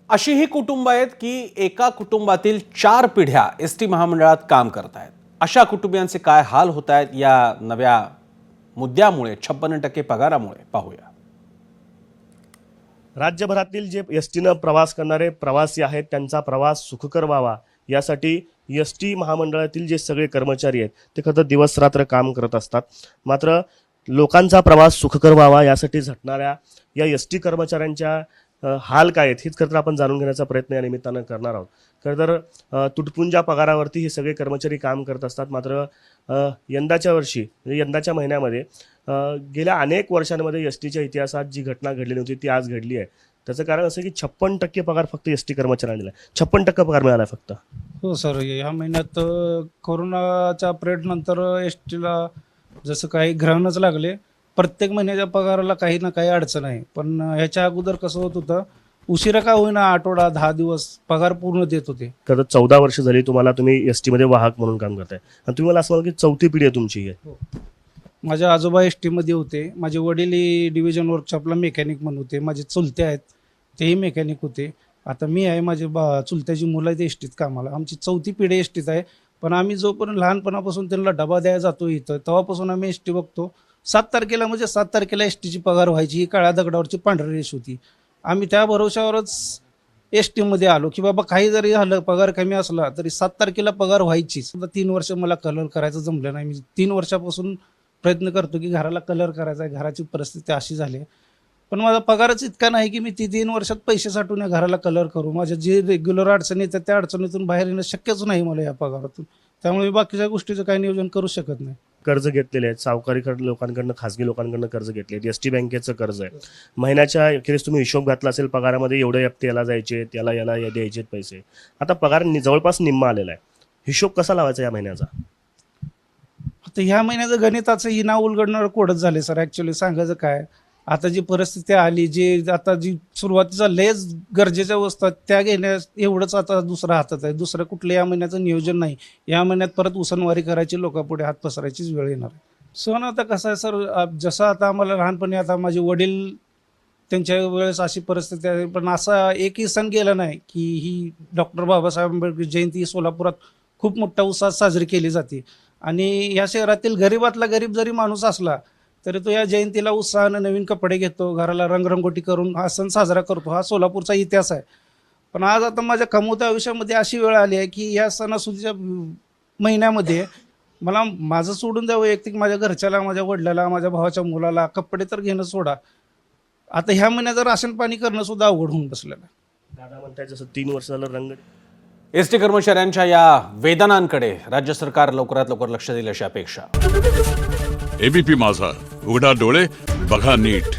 अशी ही कुटुंब आहेत की एका कुटुंबातील 4 पिढ्या एसटी महामंडळात काम करत आहेत। अशा कुटुंबियांचे काय हाल होत आहेत या नव्या मुद्द्यामुळे 56% पगारामुळे पाहूया। राज्यभरातील जे एसटीनं प्रवास करणारे प्रवासी आहेत त्यांचा प्रवास सुखकर व्हावा यासाठी एसटी महामंडळातील जे सगळे कर्मचारी आहेत ते खरं दिवस रात्र काम करत असतात। मात्र लोकांचा प्रवास सुखकर व्हावा यासाठी झटणाऱ्या या एसटी कर्मचाऱ्यांच्या हाल काय आहेत हेच खरं तर आपण जाणून घेण्याचा प्रयत्न या निमित्तानं करणार आहोत। खरं तर तुटपुंजा पगारावरती हे सगळे कर्मचारी काम करत असतात। मात्र यंदाच्या वर्षी म्हणजे यंदाच्या महिन्यामध्ये गेल्या अनेक वर्षांमध्ये एसटीच्या इतिहासात जी घटना घडली नव्हती ती आज घडली आहे। त्याचं कारण असं की 56% पगार फक्त एसटी कर्मचाऱ्यांना दिला, 56% पगार मिळाला फक्त। हो सर, या महिन्यात कोरोनाच्या पिरियड नंतर एसटीला जसं काही ग्रहणच लागले, प्रत्येक महिन्याच्या पगाराला काही ना काही अडचण आहे। पण ह्याच्या अगोदर कसं होत होतं, उशिरा का होईना आठवडा 10 दिवस पगार पूर्ण देत होते। खरं 14 वर्ष झाली तुम्ही एसटी मध्ये वाहक म्हणून काम करताय आणि तुम्ही मला असं म्हणाल की चौथी पिढी आहे तुमची आहे। माझे आजोबा एसटी मध्ये होते, माझे वडील डिव्हिजन वर्कशॉपला मेकॅनिक म्हणून होते, माझे चुलते आहेत तेही मेकॅनिक होते, आता मी आहे, माझे चुलत्याची मुलं आहेत एसटीत कामाला। आमची चौथी पिढी एसटीत आहे। पण आम्ही जोपर्यंत लहानपणापासून त्यांना डबा द्यायला जातो इथं तेव्हापासून आम्ही एसटी बघतो। 7 तारखेला म्हणजे 7 तारखेला एसटीची पगार व्हायची, ही काळ्या दगडावरची पांढरी रेष होती। आम्ही त्या भरोशावरच एसटीमध्ये आलो की बाबा काही जरी झालं पगार कमी असला तरी 7 तारखेला पगार व्हायचीच। 3 वर्ष मला कलर करायचं जमलं नाही। मी 3 वर्षापासून प्रयत्न करतो की घराला कलर करायचा आहे, घराची परिस्थिती अशी झाली पण माझा पगारच इतका नाही की मी 3 वर्षात पैसे साठवून या घराला कलर करू। माझ्या जे रेग्युलर अडचणी येतात त्या अडचणीतून बाहेर येणं शक्यच नाही मला या पगारातून, त्यामुळे मी बाकीच्या गोष्टीचं काही नियोजन करू शकत नाही। कर्ज घेतलेले आहेत, सावकारीकडे लोकांकडनं, खासगी लोकांकडनं कर्ज घेतले आहेत, एसटी बँकेचं कर्ज आहे। महिन्याच्या अखेरीस तुम्ही हिशोब घातला असेल पगारामध्ये एवढे हप्ते याला जायचे, त्याला याला द्यायचे पैसे, आता पगार जवळपास निम्मा आलेला आहे। हिशोब कसा लावायचा या महिन्याचा? आता ह्या महिन्याचं गणिताचं इना उलगडणार कोडच झाले सर। ॲक्च्युली सांगायचं काय, आता जी परिस्थिती आली, आता जी सुरुवातीचा लयच गरजेच्या वस्तू आहेत त्या घेण्यास एवढंच आता दुसऱ्या हातात आहे। दुसरं कुठलं या महिन्याचं नियोजन नाही। या महिन्यात परत उसनवारी करायची, लोकांपुढे हात पसरायचीच वेळ येणार आहे। सण आता कसं आहे सर, जसं आता आम्हाला लहानपणी, आता माझे वडील त्यांच्या वेळेस अशी परिस्थिती आहे, पण असा एकही सण गेला नाही की ही डॉक्टर बाबासाहेब आंबेडकर जयंती सोलापुरात खूप मोठ्या उत्साहात साजरी केली जाते। आणि या शहरातील गरीबातला गरीब जरी माणूस असला तरी तो या जयंतीला उत्साहानं नवीन कपडे घेतो, घराला रंगरंगोटी करून हा सण साजरा करतो। हा सोलापूरचा इतिहास आहे। पण आज आता माझ्या कमवत्या आयुष्यामध्ये अशी वेळ आली आहे की या सणासुदीच्या महिन्यामध्ये मला माझं सोडून द्यावं, वैयक्तिक माझ्या घरच्याला, माझ्या वडिलाला, माझ्या भावाच्या मुलाला कपडे तर घेणं सोडा, आता ह्या महिन्याचं राशन पाणी करणं सुद्धा अवघड होऊन बसलेलं आहे। दादा म्हणताय जसं 3 वर्ष झालं रंग एसटी कर्मचाऱ्यांच्या या वेदनांकडे राज्य सरकार लवकरात लवकर लक्ष देईल अशी अपेक्षा। एबीपी माझा, उघडा डोळे बघा नीट।